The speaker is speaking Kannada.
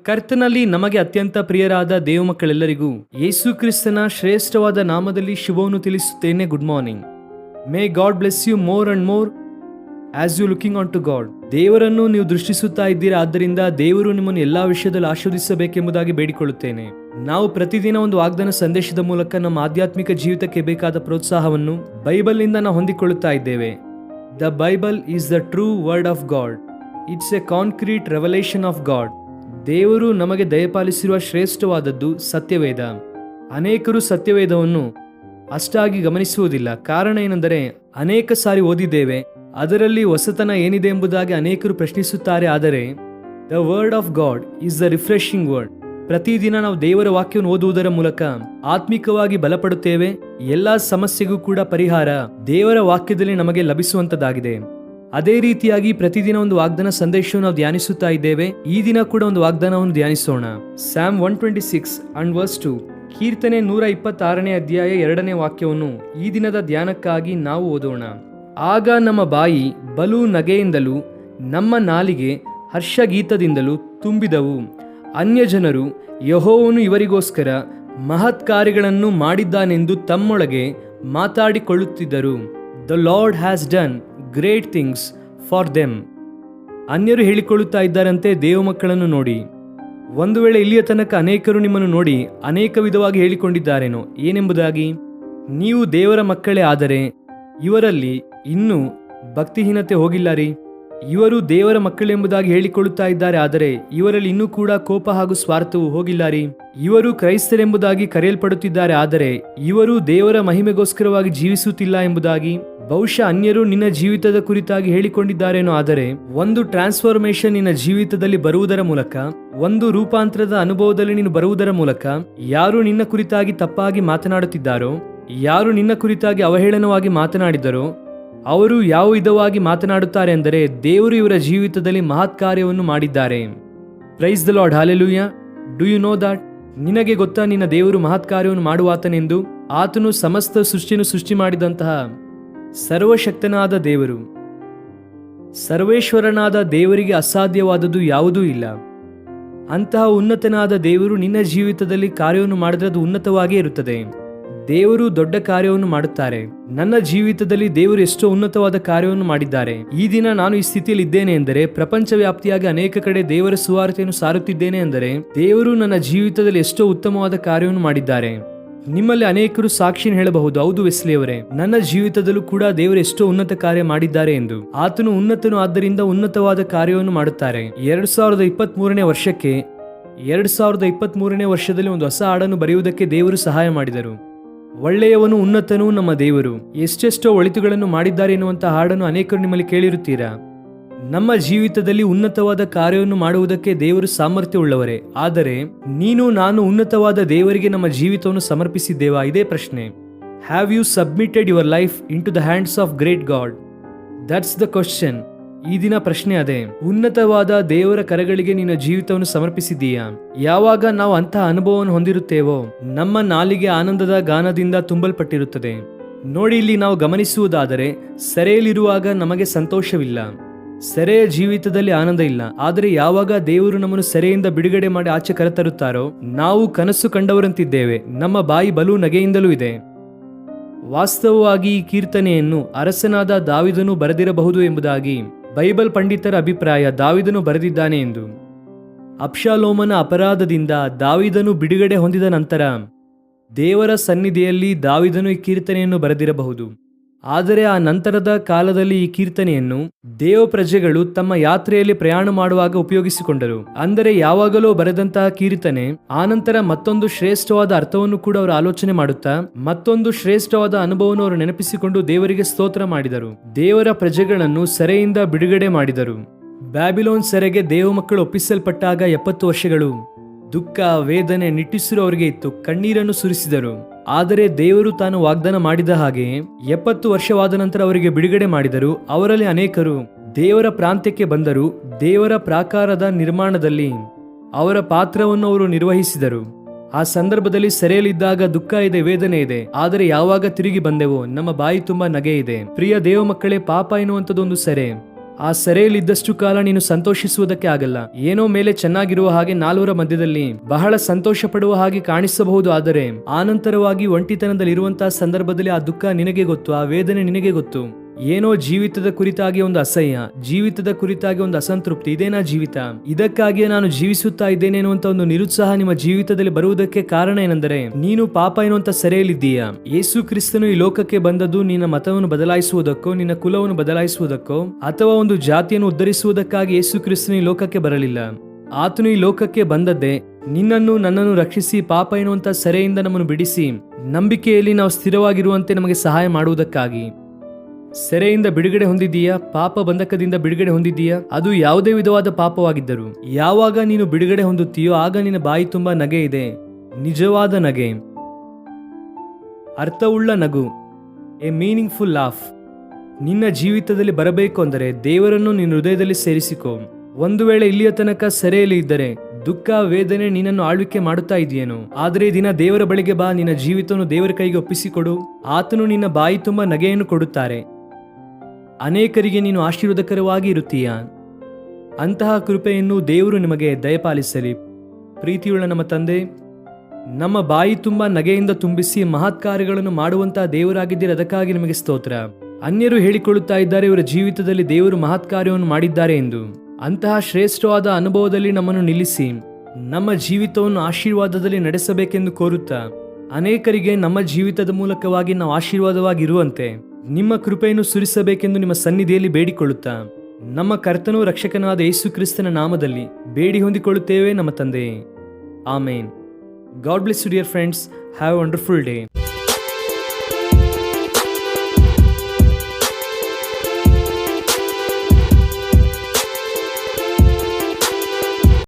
ಕರ್ತನಲ್ಲಿ ನಮಗೆ ಅತ್ಯಂತ ಪ್ರಿಯರಾದ ದೇವಮಕ್ಕಳೆಲ್ಲರಿಗೂ ಯೇಸು ಕ್ರಿಸ್ತನ ಶ್ರೇಷ್ಠವಾದ ನಾಮದಲ್ಲಿ ಶುಭವನ್ನು ತಿಳಿಸುತ್ತೇನೆ. Good morning. May God bless you more and more as you looking on to God. ದೇವರನ್ನು ನೀವು ದೃಷ್ಟಿಸುತ್ತಾ ಇದ್ದೀರಾ, ಆದ್ದರಿಂದ ದೇವರು ನಿಮ್ಮನ್ನು ಎಲ್ಲಾ ವಿಷಯದಲ್ಲಿ ಆಶೀರ್ವದಿಸಬೇಕೆಂಬುದಾಗಿ ಬೇಡಿಕೊಳ್ಳುತ್ತೇನೆ. ನಾವು ಪ್ರತಿದಿನ ಒಂದು ವಾಗ್ದಾನ ಸಂದೇಶದ ಮೂಲಕ ನಮ್ಮ ಆಧ್ಯಾತ್ಮಿಕ ಜೀವಿತಕ್ಕೆ ಬೇಕಾದ ಪ್ರೋತ್ಸಾಹವನ್ನು ಬೈಬಲ್ನಿಂದ ನಾವು ಹೊಂದಿಕೊಳ್ಳುತ್ತಾ ಇದ್ದೇವೆ. The Bible is the true word of god. It's A concrete revelation of god. ದೇವರು ನಮಗೆ ದಯಪಾಲಿಸಿರುವ ಶ್ರೇಷ್ಠವಾದದ್ದು ಸತ್ಯವೇದ. ಅನೇಕರು ಸತ್ಯವೇದವನ್ನು ಅಷ್ಟಾಗಿ ಗಮನಿಸುವುದಿಲ್ಲ. ಕಾರಣ ಏನೆಂದರೆ, ಅನೇಕ ಸಾರಿ ಓದಿದ್ದೇವೆ, ಅದರಲ್ಲಿ ಹೊಸತನ ಏನಿದೆ ಎಂಬುದಾಗಿ ಅನೇಕರು ಪ್ರಶ್ನಿಸುತ್ತಾರೆ. ಆದರೆ the word of god is the refreshing word. ಪ್ರತಿದಿನ ನಾವು ದೇವರ ವಾಕ್ಯವನ್ನು ಓದುವುದರ ಮೂಲಕ ಆತ್ಮಿಕವಾಗಿ ಬಲಪಡುತ್ತೇವೆ. ಎಲ್ಲಾ ಸಮಸ್ಯೆಗೂ ಕೂಡ ಪರಿಹಾರ ದೇವರ ವಾಕ್ಯದಲ್ಲಿ ನಮಗೆ ಲಭಿಸುವಂತದ್ದಾಗಿದೆ. ಅದೇ ರೀತಿಯಾಗಿ ಪ್ರತಿದಿನ ಒಂದು ವಾಗ್ದಾನ ಸಂದೇಶವನ್ನು ನಾವು ಧ್ಯಾನಿಸುತ್ತಾ ಇದ್ದೇವೆ. ಈ ದಿನ ಕೂಡ ಒಂದು ವಾಗ್ದಾನವನ್ನು ಧ್ಯಾನಿಸೋಣ. Psalm 126 and verse 2. ಕೀರ್ತನೆ 126ನೇ ಅಧ್ಯಾಯ 2ನೇ ವಾಕ್ಯವನ್ನು ಈ ದಿನದ ಧ್ಯಾನಕ್ಕಾಗಿ ನಾವು ಓದೋಣ. ಆಗ ನಮ್ಮ ಬಾಯಿ ಬಲು ನಗೆಯಿಂದಲೂ ನಮ್ಮ ನಾಲಿಗೆ ಹರ್ಷಗೀತದಿಂದಲೂ ತುಂಬಿದವು. ಅನ್ಯಜನರು ಯೆಹೋವನು ಇವರಿಗೋಸ್ಕರ ಮಹತ್ ಕಾರ್ಯಗಳನ್ನು ಮಾಡಿದ್ದಾನೆಂದು ತಮ್ಮೊಳಗೆ ಮಾತಾಡಿಕೊಳ್ಳುತ್ತಿದ್ದರು. The lord has done great things for them. ಅನ್ಯರು ಹೇಳಿಕೊಳ್ಳುತ್ತಾ ಇದ್ದಾರಂತೆ ದೇವ ಮಕ್ಕಳನ್ನು ನೋಡಿ. ಒಂದು ವೇಳೆ ಇಲ್ಲಿಯ ತನಕ ಅನೇಕರು ನಿಮ್ಮನ್ನು ನೋಡಿ ಅನೇಕ ವಿಧವಾಗಿ ಹೇಳಿಕೊಂಡಿದ್ದಾರೇನೋ, ಏನೆಂಬುದಾಗಿ, ನೀವು ದೇವರ ಮಕ್ಕಳೇ, ಆದರೆ ಇವರಲ್ಲಿ ಇನ್ನೂ ಭಕ್ತಿಹೀನತೆ ಹೋಗಿಲ್ಲ ರೀ. ಇವರು ದೇವರ ಮಕ್ಕಳೆಂಬುದಾಗಿ ಹೇಳಿಕೊಳ್ಳುತ್ತಾ ಇದ್ದಾರೆ, ಆದರೆ ಇವರಲ್ಲಿ ಇನ್ನೂ ಕೂಡ ಕೋಪ ಹಾಗೂ ಸ್ವಾರ್ಥವು ಹೋಗಿಲ್ಲ ರೀ. ಇವರು ಕ್ರೈಸ್ತರೆಂಬುದಾಗಿ ಕರೆಯಲ್ಪಡುತ್ತಿದ್ದಾರೆ, ಆದರೆ ಇವರು ದೇವರ ಮಹಿಮೆಗೋಸ್ಕರವಾಗಿ ಜೀವಿಸುತ್ತಿಲ್ಲ ಎಂಬುದಾಗಿ ಬಹುಶಃ ಅನ್ಯರು ನಿನ್ನ ಜೀವಿತದ ಕುರಿತಾಗಿ ಹೇಳಿಕೊಂಡಿದ್ದಾರೇನೋ. ಆದರೆ ಒಂದು ಟ್ರಾನ್ಸ್ಫಾರ್ಮೇಶನ್ ನಿನ್ನ ಜೀವಿತದಲ್ಲಿ ಬರುವುದರ ಮೂಲಕ, ಒಂದು ರೂಪಾಂತರದ ಅನುಭವದಲ್ಲಿ ನೀನು ಬರುವುದರ ಮೂಲಕ, ಯಾರು ನಿನ್ನ ಕುರಿತಾಗಿ ತಪ್ಪಾಗಿ ಮಾತನಾಡುತ್ತಿದ್ದಾರೋ, ಯಾರು ನಿನ್ನ ಕುರಿತಾಗಿ ಅವಹೇಳನವಾಗಿ ಮಾತನಾಡಿದರೋ, ಅವರು ಯಾವ ವಿಧವಾಗಿ ಮಾತನಾಡುತ್ತಾರೆ ಎಂದರೆ, ದೇವರು ಇವರ ಜೀವಿತದಲ್ಲಿ ಮಹತ್ ಕಾರ್ಯವನ್ನು ಮಾಡಿದ್ದಾರೆ. Praise the Lord, hallelujah. Do you know that? ನಿನಗೆ ಗೊತ್ತಾ ನಿನ್ನ ದೇವರು ಮಹತ್ ಕಾರ್ಯವನ್ನು ಮಾಡುವಾತನೆಂದು? ಆತನು ಸಮಸ್ತ ಸೃಷ್ಟಿಯನ್ನು ಸೃಷ್ಟಿ ಮಾಡಿದಂತಹ ಸರ್ವಶಕ್ತನಾದ ದೇವರು. ಸರ್ವೇಶ್ವರನಾದ ದೇವರಿಗೆ ಅಸಾಧ್ಯವಾದದ್ದು ಯಾವುದೂ ಇಲ್ಲ. ಅಂತಹ ಉನ್ನತನಾದ ದೇವರು ನಿನ್ನ ಜೀವಿತದಲ್ಲಿ ಕಾರ್ಯವನ್ನು ಮಾಡಿದ್ರೆ ಅದು ಉನ್ನತವಾಗಿಯೇ ಇರುತ್ತದೆ. ದೇವರು ದೊಡ್ಡ ಕಾರ್ಯವನ್ನು ಮಾಡುತ್ತಾರೆ. ನನ್ನ ಜೀವಿತದಲ್ಲಿ ದೇವರು ಎಷ್ಟೋ ಉನ್ನತವಾದ ಕಾರ್ಯವನ್ನು ಮಾಡಿದ್ದಾರೆ. ಈ ದಿನ ನಾನು ಈ ಸ್ಥಿತಿಯಲ್ಲಿ ಇದ್ದೇನೆ ಎಂದರೆ, ಪ್ರಪಂಚ ವ್ಯಾಪ್ತಿಯಾಗಿ ಅನೇಕ ಕಡೆ ದೇವರ ಸುವಾರ್ತೆಯನ್ನು ಸಾರುತ್ತಿದ್ದೇನೆ ಎಂದರೆ, ದೇವರು ನನ್ನ ಜೀವಿತದಲ್ಲಿ ಎಷ್ಟೋ ಉತ್ತಮವಾದ ಕಾರ್ಯವನ್ನು ಮಾಡಿದ್ದಾರೆ. ನಿಮ್ಮಲ್ಲಿ ಅನೇಕರು ಸಾಕ್ಷಿಯನ್ನು ಹೇಳಬಹುದು, ಹೌದು ವೆಸ್ಲಿಯವರೇ, ನನ್ನ ಜೀವಿತದಲ್ಲೂ ಕೂಡ ದೇವರು ಎಷ್ಟೋ ಉನ್ನತ ಕಾರ್ಯ ಮಾಡಿದ್ದಾರೆ ಎಂದು. ಆತನು ಉನ್ನತನು, ಆದ್ದರಿಂದ ಉನ್ನತವಾದ ಕಾರ್ಯವನ್ನು ಮಾಡುತ್ತಾರೆ. 2023ನೇ ವರ್ಷಕ್ಕೆ 2023ನೇ ವರ್ಷದಲ್ಲಿ ಒಂದು ಹೊಸ ಹಾಡನ್ನು ಬರೆಯುವುದಕ್ಕೆ ದೇವರು ಸಹಾಯ ಮಾಡಿದರು. ಒಳ್ಳೆಯವನು ಉನ್ನತನು ನಮ್ಮ ದೇವರು, ಎಷ್ಟೆಷ್ಟೋ ಒಳಿತುಗಳನ್ನು ಮಾಡಿದ್ದಾರೆ ಎನ್ನುವಂತಹ ಹಾಡನ್ನು ಅನೇಕರು ನಿಮ್ಮಲ್ಲಿ ಕೇಳಿರುತ್ತೀರಾ. ನಮ್ಮ ಜೀವಿತದಲ್ಲಿ ಉನ್ನತವಾದ ಕಾರ್ಯವನ್ನು ಮಾಡುವುದಕ್ಕೆ ದೇವರು ಸಾಮರ್ಥ್ಯ ಉಳ್ಳವರೇ. ಆದರೆ ನೀನು ನಾನು ಉನ್ನತವಾದ ದೇವರಿಗೆ ನಮ್ಮ ಜೀವಿತವನ್ನು ಸಮರ್ಪಿಸಿದ್ದೇವಾ? ಇದೇ ಪ್ರಶ್ನೆ. Have you submitted your life into the hands of great God? That's the question. ಈ ದಿನ ಪ್ರಶ್ನೆ ಅದೇ. ಉನ್ನತವಾದ ದೇವರ ಕರಗಳಿಗೆ ನಿನ್ನ ಜೀವಿತವನ್ನು ಸಮರ್ಪಿಸಿದ್ದೀಯಾ? ಯಾವಾಗ ನಾವು ಅಂತಹ ಅನುಭವವನ್ನು ಹೊಂದಿರುತ್ತೇವೋ, ನಮ್ಮ ನಾಲಿಗೆ ಆನಂದದ ಗಾನದಿಂದ ತುಂಬಲ್ಪಟ್ಟಿರುತ್ತದೆ. ನೋಡಿ, ಇಲ್ಲಿ ನಾವು ಗಮನಿಸುವುದಾದರೆ, ಸೆರೆಯಲ್ಲಿರುವಾಗ ನಮಗೆ ಸಂತೋಷವಿಲ್ಲ, ಸೆರೆಯ ಜೀವಿತದಲ್ಲಿ ಆನಂದ ಇಲ್ಲ. ಆದರೆ ಯಾವಾಗ ದೇವರು ನಮ್ಮನ್ನು ಸೆರೆಯಿಂದ ಬಿಡುಗಡೆ ಮಾಡಿ ಆಚೆ ಕರೆತರುತ್ತಾರೋ, ನಾವು ಕನಸು ಕಂಡವರಂತಿದ್ದೇವೆ. ನಮ್ಮ ಬಾಯಿ ಬಲು ನಗೆಯಿಂದಲೂ ಇದೆ. ವಾಸ್ತವವಾಗಿ ಈ ಕೀರ್ತನೆಯನ್ನು ಅರಸನಾದ ದಾವಿದನು ಬರೆದಿರಬಹುದು ಎಂಬುದಾಗಿ ಬೈಬಲ್ ಪಂಡಿತರ ಅಭಿಪ್ರಾಯ. ದಾವಿದನು ಬರೆದಿದ್ದಾನೆ ಎಂದು. ಅಬ್ಷಾಲೋಮನ ಅಪರಾಧದಿಂದ ದಾವಿದನು ಬಿಡುಗಡೆ ಹೊಂದಿದ ನಂತರ ದೇವರ ಸನ್ನಿಧಿಯಲ್ಲಿ ದಾವಿದನು ಈ ಕೀರ್ತನೆಯನ್ನು ಬರೆದಿರಬಹುದು. ಆದರೆ ಆ ನಂತರದ ಕಾಲದಲ್ಲಿ ಈ ಕೀರ್ತನೆಯನ್ನು ದೇವ ಪ್ರಜೆಗಳು ತಮ್ಮ ಯಾತ್ರೆಯಲ್ಲಿ ಪ್ರಯಾಣ ಮಾಡುವಾಗ ಉಪಯೋಗಿಸಿಕೊಂಡರು. ಅಂದರೆ ಯಾವಾಗಲೂ ಬರೆದಂತಹ ಕೀರ್ತನೆ ಆನಂತರ ಮತ್ತೊಂದು ಶ್ರೇಷ್ಠವಾದ ಅರ್ಥವನ್ನು ಕೂಡ ಅವರು ಆಲೋಚನೆ ಮಾಡುತ್ತಾ, ಮತ್ತೊಂದು ಶ್ರೇಷ್ಠವಾದ ಅನುಭವವನ್ನು ಅವರು ನೆನಪಿಸಿಕೊಂಡು ದೇವರಿಗೆ ಸ್ತೋತ್ರ ಮಾಡಿದರು. ದೇವರ ಪ್ರಜೆಗಳನ್ನು ಸೆರೆಯಿಂದ ಬಿಡುಗಡೆ ಮಾಡಿದರು. ಬ್ಯಾಬಿಲೋನ್ ಸೆರೆಗೆ ದೇವ ಮಕ್ಕಳು ಒಪ್ಪಿಸಲ್ಪಟ್ಟಾಗ 70 ವರ್ಷಗಳು ದುಃಖ, ವೇದನೆ, ನಿಟ್ಟುಸಿರು ಅವರಿಗೆ ಇತ್ತು. ಕಣ್ಣೀರನ್ನು ಸುರಿಸಿದರು. ಆದರೆ ದೇವರು ತಾನು ವಾಗ್ದಾನ ಮಾಡಿದ ಹಾಗೆ 70 ವರ್ಷವಾದ ನಂತರ ಅವರಿಗೆ ಬಿಡುಗಡೆ ಮಾಡಿದರು. ಅವರಲ್ಲಿ ಅನೇಕರು ದೇವರ ಪ್ರಾಂತ್ಯಕ್ಕೆ ಬಂದರು. ದೇವರ ಪ್ರಾಕಾರದ ನಿರ್ಮಾಣದಲ್ಲಿ ಅವರ ಪಾತ್ರವನ್ನು ಅವರು ನಿರ್ವಹಿಸಿದರು. ಆ ಸಂದರ್ಭದಲ್ಲಿ ಸೆರೆಯಲ್ಲಿದ್ದಾಗ ದುಃಖ ಇದೆ, ವೇದನೆ ಇದೆ. ಆದರೆ ಯಾವಾಗ ತಿರುಗಿ ಬಂದೆವೋ ನಮ್ಮ ಬಾಯಿ ತುಂಬಾ ನಗೆ ಇದೆ. ಪ್ರಿಯ ದೇವ ಮಕ್ಕಳೇ, ಪಾಪ ಎನ್ನುವಂಥದ್ದೊಂದು ಸೆರೆ. ಆ ಸೆರೆಯಲ್ಲಿದ್ದಷ್ಟು ಕಾಲ ನೀನು ಸಂತೋಷಿಸುವುದಕ್ಕೆ ಆಗಲ್ಲ. ಏನೋ ಮೇಲೆ ಚೆನ್ನಾಗಿರುವ ಹಾಗೆ ನಾಲ್ವರ ಮಧ್ಯದಲ್ಲಿ ಬಹಳ ಸಂತೋಷ ಪಡುವ ಹಾಗೆ ಕಾಣಿಸಬಹುದು. ಆದರೆ ಆನಂತರವಾಗಿ ಒಂಟಿತನದಲ್ಲಿ ಇರುವಂತಹ ಸಂದರ್ಭದಲ್ಲಿ ಆ ದುಃಖ ನಿನಗೆ ಗೊತ್ತು, ಆ ವೇದನೆ ನಿನಗೆ ಗೊತ್ತು. ಏನೋ ಜೀವಿತದ ಕುರಿತಾಗಿ ಒಂದು ಅಸಹ್ಯ, ಜೀವಿತದ ಕುರಿತಾಗಿ ಒಂದು ಅಸಂತೃಪ್ತಿ. ಇದೇನಾ ಜೀವಿತ? ಇದಕ್ಕಾಗಿಯೇ ನಾನು ಜೀವಿಸುತ್ತಾ ಇದ್ದೇನೆ ಎನ್ನುವಂತ ಒಂದು ನಿರುತ್ಸಾಹ ನಿಮ್ಮ ಜೀವಿತದಲ್ಲಿ ಬರುವುದಕ್ಕೆ ಕಾರಣ ಏನೆಂದರೆ ನೀನು ಪಾಪ ಎನ್ನುವಂತ ಸೆರೆಯಲ್ಲಿದ್ದೀಯಾ. ಯೇಸು ಕ್ರಿಸ್ತನು ಈ ಲೋಕಕ್ಕೆ ಬಂದದ್ದು ನಿನ್ನ ಮತವನ್ನು ಬದಲಾಯಿಸುವುದಕ್ಕೋ, ನಿನ್ನ ಕುಲವನ್ನು ಬದಲಾಯಿಸುವುದಕ್ಕೋ, ಅಥವಾ ಒಂದು ಜಾತಿಯನ್ನು ಉದ್ಧರಿಸುವುದಕ್ಕಾಗಿ ಯೇಸು ಕ್ರಿಸ್ತನು ಈ ಲೋಕಕ್ಕೆ ಬರಲಿಲ್ಲ. ಆತನು ಈ ಲೋಕಕ್ಕೆ ಬಂದದ್ದೇ ನಿನ್ನನ್ನು ನನ್ನನ್ನು ರಕ್ಷಿಸಿ, ಪಾಪ ಎನ್ನುವಂತ ಸೆರೆಯಿಂದ ನಮ್ಮನ್ನು ಬಿಡಿಸಿ, ನಂಬಿಕೆಯಲ್ಲಿ ನಾವು ಸ್ಥಿರವಾಗಿರುವಂತೆ ನಮಗೆ ಸಹಾಯ ಮಾಡುವುದಕ್ಕಾಗಿ. ಸೆರೆಯಿಂದ ಬಿಡುಗಡೆ ಹೊಂದಿದ್ದೀಯಾ? ಪಾಪ ಬಂಧಕದಿಂದ ಬಿಡುಗಡೆ ಹೊಂದಿದ್ದೀಯಾ? ಅದು ಯಾವುದೇ ವಿಧವಾದ ಪಾಪವಾಗಿದ್ದರು. ಯಾವಾಗ ನೀನು ಬಿಡುಗಡೆ ಹೊಂದುತ್ತೀಯೋ ಆಗ ನಿನ್ನ ಬಾಯಿ ತುಂಬಾ ನಗೆ ಇದೆ, ನಿಜವಾದ ನಗೆ, ಅರ್ಥವುಳ್ಳ ನಗು, ಎ ಮೀನಿಂಗ್ಫುಲ್ ಲಾಫ್. ನಿನ್ನ ಜೀವಿತದಲ್ಲಿ ಬರಬೇಕು ಅಂದರೆ ದೇವರನ್ನು ನಿನ್ನ ಹೃದಯದಲ್ಲಿ ಸೇರಿಸಿಕೊ. ಒಂದು ವೇಳೆ ಇಲ್ಲಿಯ ತನಕ ಸೆರೆಯಲ್ಲಿ ಇದ್ದರೆ ದುಃಖ, ವೇದನೆ ನಿನ್ನನ್ನು ಆಳ್ವಿಕೆ ಮಾಡುತ್ತಾ ಇದೆಯೇನು? ಆದರೆ ದಿನ ದೇವರ ಬಳಿಗೆ ಬಾ, ನಿನ್ನ ಜೀವಿತವನ್ನು ದೇವರ ಕೈಗೆ ಒಪ್ಪಿಸಿಕೊಡು. ಆತನು ನಿನ್ನ ಬಾಯಿ ತುಂಬಾ ನಗೆಯನ್ನು ಕೊಡುತ್ತಾರೆ. ಅನೇಕರಿಗೆ ನೀನು ಆಶೀರ್ವಾದಕರವಾಗಿ ಇರುತ್ತೀಯ. ಅಂತಹ ಕೃಪೆಯನ್ನು ದೇವರು ನಿಮಗೆ ದಯಪಾಲಿಸಲಿ. ಪ್ರೀತಿಯುಳ್ಳ ನಮ್ಮ ತಂದೆ, ನಮ್ಮ ಬಾಯಿ ತುಂಬಾ ನಗೆಯಿಂದ ತುಂಬಿಸಿ ಮಹತ್ ಕಾರ್ಯಗಳನ್ನು ಮಾಡುವಂತಹ ದೇವರಾಗಿದ್ದೀರಿ. ಅದಕ್ಕಾಗಿ ನಿಮಗೆ ಸ್ತೋತ್ರ. ಅನ್ಯರು ಹೇಳಿಕೊಳ್ಳುತ್ತಾ ಇದ್ದಾರೆ ಇವರ ಜೀವಿತದಲ್ಲಿ ದೇವರು ಮಹತ್ ಕಾರ್ಯವನ್ನು ಮಾಡಿದ್ದಾರೆ ಎಂದು. ಅಂತಹ ಶ್ರೇಷ್ಠವಾದ ಅನುಭವದಲ್ಲಿ ನಮ್ಮನ್ನು ನಿಲ್ಲಿಸಿ ನಮ್ಮ ಜೀವಿತವನ್ನು ಆಶೀರ್ವಾದದಲ್ಲಿ ನಡೆಸಬೇಕೆಂದು ಕೋರುತ್ತಾ ಅನೇಕರಿಗೆ ನಮ್ಮ ಜೀವಿತದ ಮೂಲಕವಾಗಿ ನಾವು ಆಶೀರ್ವಾದವಾಗಿರುವಂತೆ ನಿಮ್ಮ ಕೃಪೆಯನ್ನು ಸುರಿಸಬೇಕೆಂದು ನಿಮ್ಮ ಸನ್ನಿಧಿಯಲ್ಲಿ ಬೇಡಿಕೊಳ್ಳುತ್ತಾ ನಮ್ಮ ಕರ್ತನೂ ರಕ್ಷಕನಾದ ಯೇಸು ಕ್ರಿಸ್ತನ ನಾಮದಲ್ಲಿ ಬೇಡಿ ಹೊಂದಿಕೊಳ್ಳುತ್ತೇವೆ ನಮ್ಮ ತಂದೆಯೇ. Amen. God bless you dear friends. Have a wonderful day.